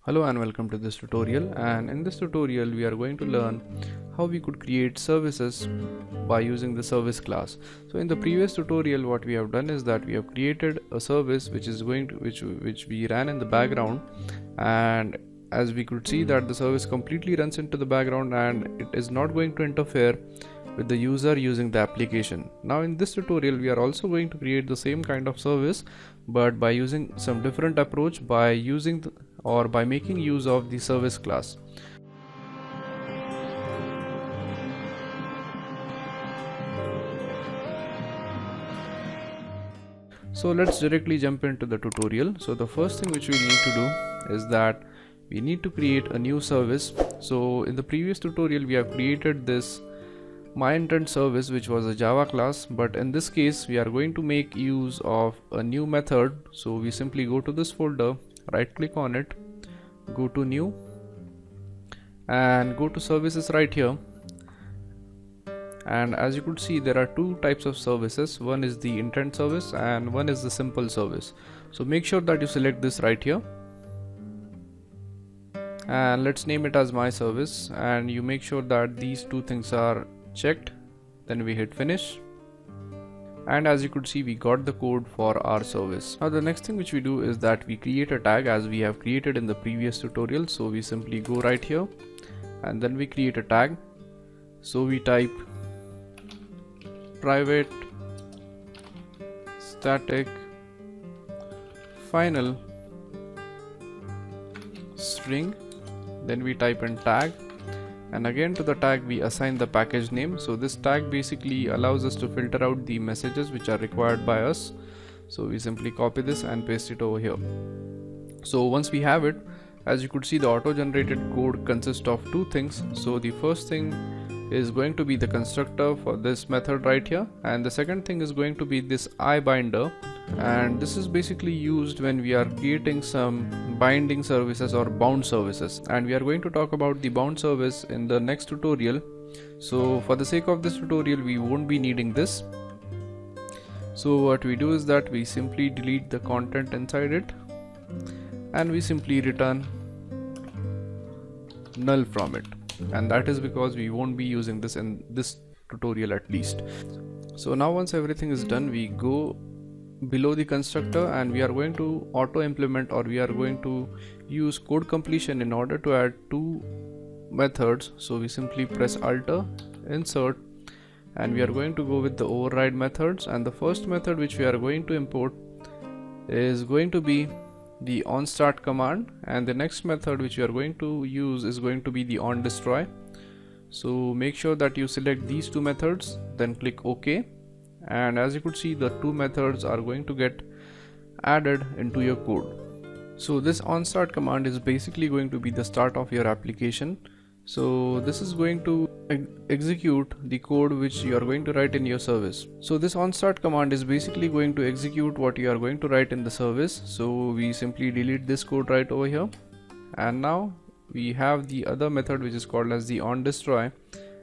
Hello and welcome to this tutorial, and in this tutorial we are going to learn how we could create services by using the service class. So in the previous tutorial what we have done is that we have created a service which is going to which we ran in the background, and as we could see that the service completely runs into the background and it is not going to interfere with the user using the application. Now in this tutorial we are also going to create the same kind of service, but by using some different approach by using by making use of the service class. So let's directly jump into the tutorial. So the first thing which we need to do is that we need to create a new service. So in the previous tutorial we have created this myIntent service which was a Java class, but in this case we are going to make use of a new method. So we simply go to this folder, right click on it, go to new and go to services right here, and as you could see there are two types of services. One is the intent service and one is the simple service. So make sure that you select this right here and let's name it as my service, and you make sure that these two things are checked. Then we hit finish, and as you could see we got the code for our service. Now the next thing which we do is that we create a tag as we have created in the previous tutorial. So we simply go right here and then we create a tag. So we type private static final string, then we type in tag, and again to the tag we assign the package name. So this tag basically allows us to filter out the messages which are required by us. So we simply copy this and paste it over here. So once we have it, as you could see the auto generated code consists of two things. So the first thing is going to be the constructor for this method right here, and the second thing is going to be this iBinder, and this is basically used when we are creating some binding services or bound services, and we are going to talk about the bound service in the next tutorial. So for the sake of this tutorial we won't be needing this. So what we do is that we simply delete the content inside it and we simply return null from it, and that is because we won't be using this in this tutorial at least. So now once everything is done, we go below the constructor and we are going to auto implement, or we are going to use code completion in order to add two methods. So we simply press Alt insert and we are going to go with the override methods, and the first method which we are going to import is going to be the Onstart command, and the next method which you are going to use is going to be the onDestroy. So make sure that you select these two methods, then click OK, and as you could see the two methods are going to get added into your code. So this onStart command is basically going to be the start of your application. So this is going to execute the code which you are going to write in your service. So this onStart command is basically going to execute what you are going to write in the service. So we simply delete this code right over here, and now we have the other method which is called as the onDestroy,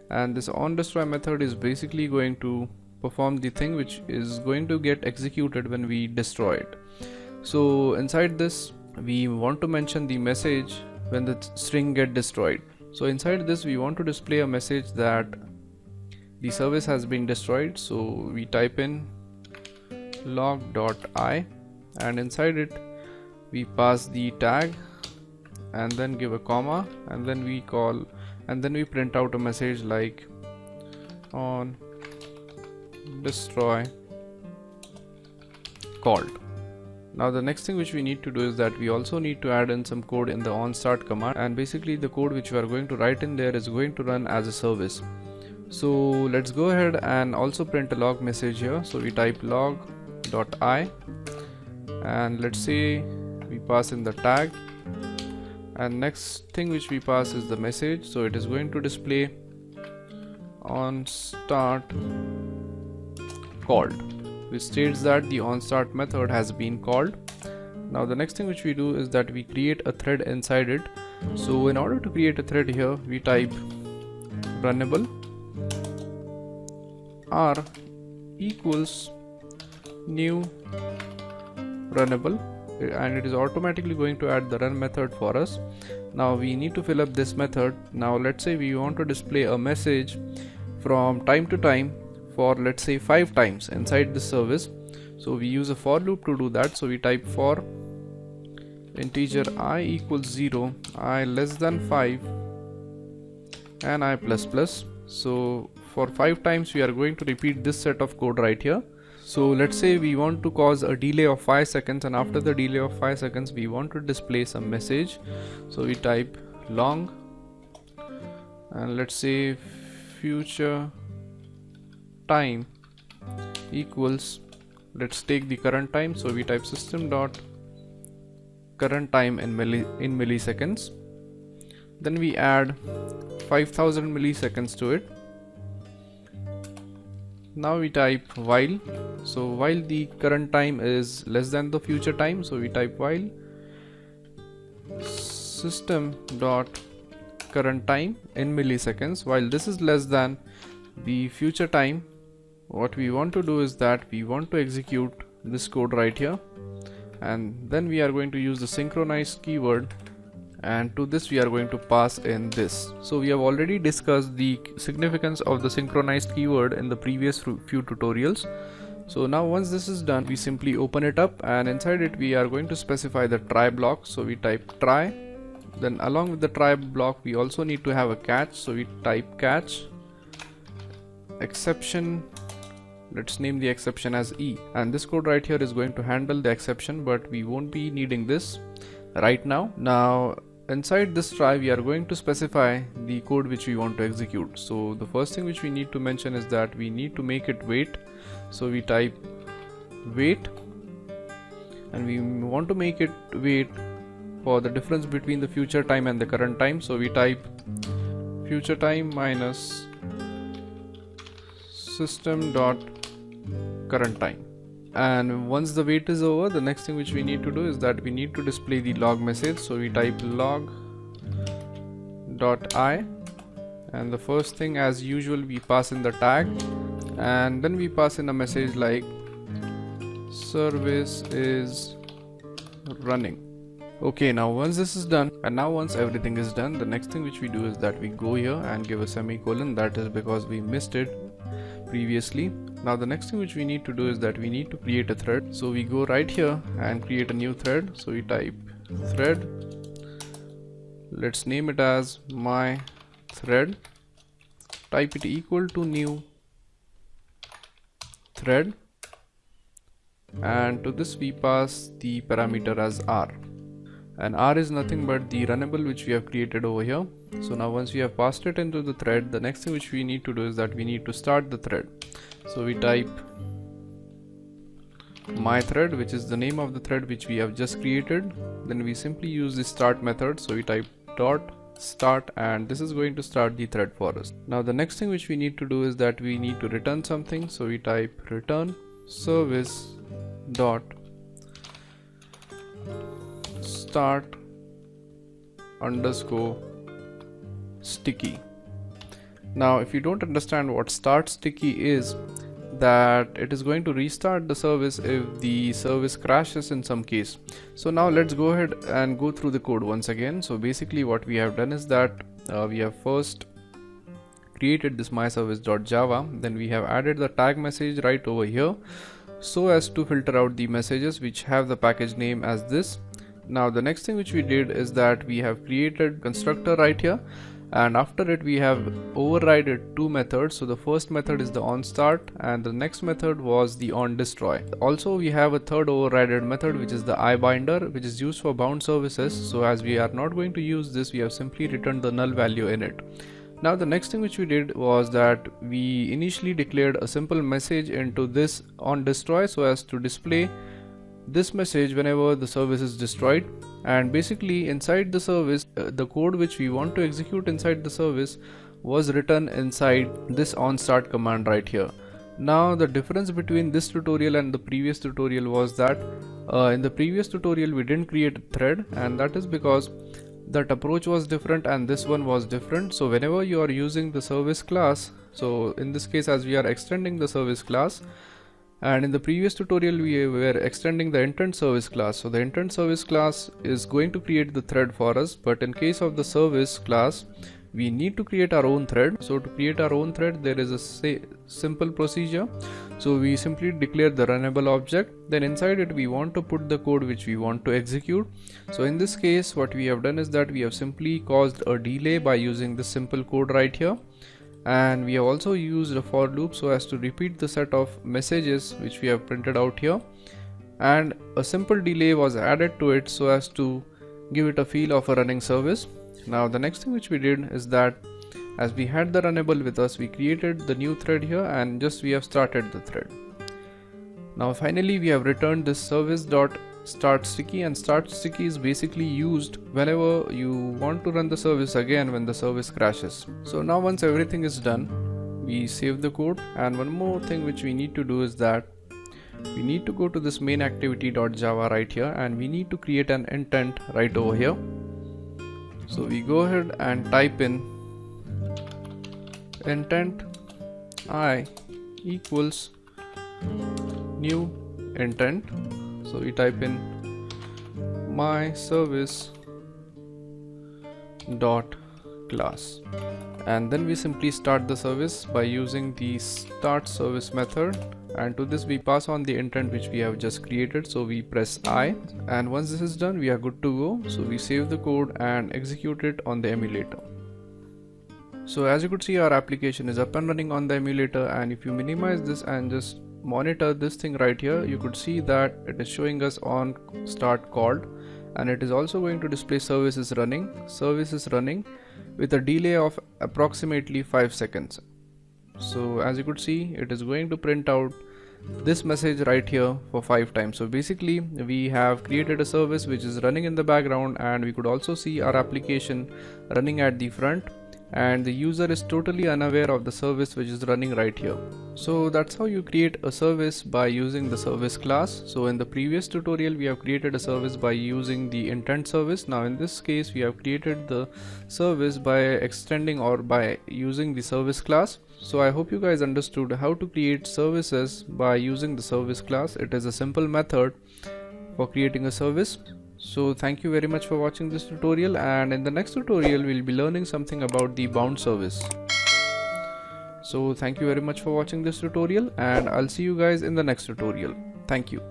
and this onDestroy method is basically going to perform the thing which is going to get executed when we destroy it. So inside this we want to mention the message when the string get destroyed. So inside this we want to display a message that the service has been destroyed. So we type in log.i, and inside it we pass the tag and then give a comma, and then we call, and then we print out a message like on destroy called. Now the next thing which we need to do is that we also need to add in some code in the onStart command, and basically the code which we are going to write in there is going to run as a service. So let's go ahead and also print a log message here. So we type log.i, and let's say we pass in the tag, and next thing which we pass is the message. So it is going to display onStart called, which states that the onStart method has been called. Now the next thing which we do is that we create a thread inside it. So in order to create a thread here we type runnable r equals new runnable, and it is automatically going to add the run method for us. Now we need to fill up this method. Now let's say we want to display a message from time to time for, let's say, 5 times inside this service. So we use a for loop to do that. So we type for integer I equals 0, I less than 5, and I plus plus. So for 5 times we are going to repeat this set of code right here. So let's say we want to cause a delay of 5 seconds, and after the delay of 5 seconds we want to display some message. So we type long, and let's say future time equals, let's take the current time. So we type system dot current time in milliseconds. Then we add 5000 milliseconds to it. Now we type while. So while the current time is less than the future time, so we type while system dot current time in milliseconds. While this is less than the future time, what we want to do is that we want to execute this code right here, and then we are going to use the synchronized keyword, and to this we are going to pass in this. So we have already discussed the significance of the synchronized keyword in the previous few tutorials. So now once this is done, we simply open it up, and inside it we are going to specify the try block. So we type try. Then along with the try block we also need to have a catch. So we type catch exception. Let's name the exception as E, and this code right here is going to handle the exception, but we won't be needing this right now. Now inside this try we are going to specify the code which we want to execute. So the first thing which we need to mention is that we need to make it wait. So we type wait, and we want to make it wait for the difference between the future time and the current time. So we type future time minus system dot current time. And once the wait is over, the next thing which we need to do is that we need to display the log message. So we type log dot I, and the first thing as usual we pass in the tag, and then we pass in a message like service is running. Okay, now once this is done, and now once everything is done, the next thing which we do is that we go here and give a semicolon. That is because we missed it previously. Now the next thing which we need to do is that we need to create a thread. So we go right here and create a new thread. So we type thread, let's name it as my thread, type it equal to new thread, and to this we pass the parameter as R, and R is nothing but the runnable which we have created over here. So now once we have passed it into the thread, the next thing which we need to do is that we need to start the thread. So we type my thread, which is the name of the thread which we have just created. Then we simply use the start method. So we type dot start, and this is going to start the thread for us. Now the next thing which we need to do is that we need to return something. So we type return service dot start underscore sticky. Now if you don't understand what start sticky is, that it is going to restart the service if the service crashes in some case. So now let's go ahead and go through the code once again. So basically what we have done is that we have first created this myservice.java, then we have added the tag message right over here so as to filter out the messages which have the package name as this. Now the next thing which we did is that we have created constructor right here, and after it we have overridden two methods. So the first method is the onStart, and the next method was the onDestroy. Also we have a third overridden method which is the iBinder, which is used for bound services. So as we are not going to use this, we have simply returned the null value in it. Now the next thing which we did was that we initially declared a simple message into this onDestroy so as to display this message whenever the service is destroyed. And basically inside the service, the code which we want to execute inside the service was written inside this onStart command right here. Now the difference between this tutorial and the previous tutorial was that in the previous tutorial we didn't create a thread, and that is because that approach was different and this one was different. So whenever you are using the service class, so in this case as we are extending the service class, And in the previous tutorial we were extending the intent service class. So the intent service class is going to create the thread for us, but in case of the service class we need to create our own thread. So to create our own thread there is a simple procedure. So we simply declare the runnable object, then inside it we want to put the code which we want to execute. So in this case what we have done is that we have simply caused a delay by using this simple code right here, and we have also used a for loop so as to repeat the set of messages which we have printed out here, and a simple delay was added to it so as to give it a feel of a running service. Now the next thing which we did is that as we had the runnable with us, we created the new thread here and just we have started the thread. Now finally we have returned this service.start sticky, and start sticky is basically used whenever you want to run the service again when the service crashes. So now once everything is done, we save the code, and one more thing which we need to do is that we need to go to this main activity.java right here, and we need to create an intent right over here. So we go ahead and type in intent I equals new intent. So we type in my service dot class, and then we simply start the service by using the start service method, and to this we pass on the intent which we have just created. So we press I, and once this is done we are good to go. So we save the code and execute it on the emulator. So as you could see, our application is up and running on the emulator, and if you minimize this and just monitor this thing right here, you could see that it is showing us on start called, and it is also going to display services running with a delay of approximately 5 seconds. So as you could see, it is going to print out this message right here for 5 times. So basically we have created a service which is running in the background, and we could also see our application running at the front, and the user is totally unaware of the service which is running right here. So that's how you create a service by using the service class. So in the previous tutorial we have created a service by using the intent service. Now in this case we have created the service by extending or by using the service class. So I hope you guys understood how to create services by using the service class. It is a simple method for creating a service. So thank you very much for watching this tutorial, and in the next tutorial we'll be learning something about the bound service. So thank you very much for watching this tutorial, and I'll see you guys in the next tutorial. Thank you.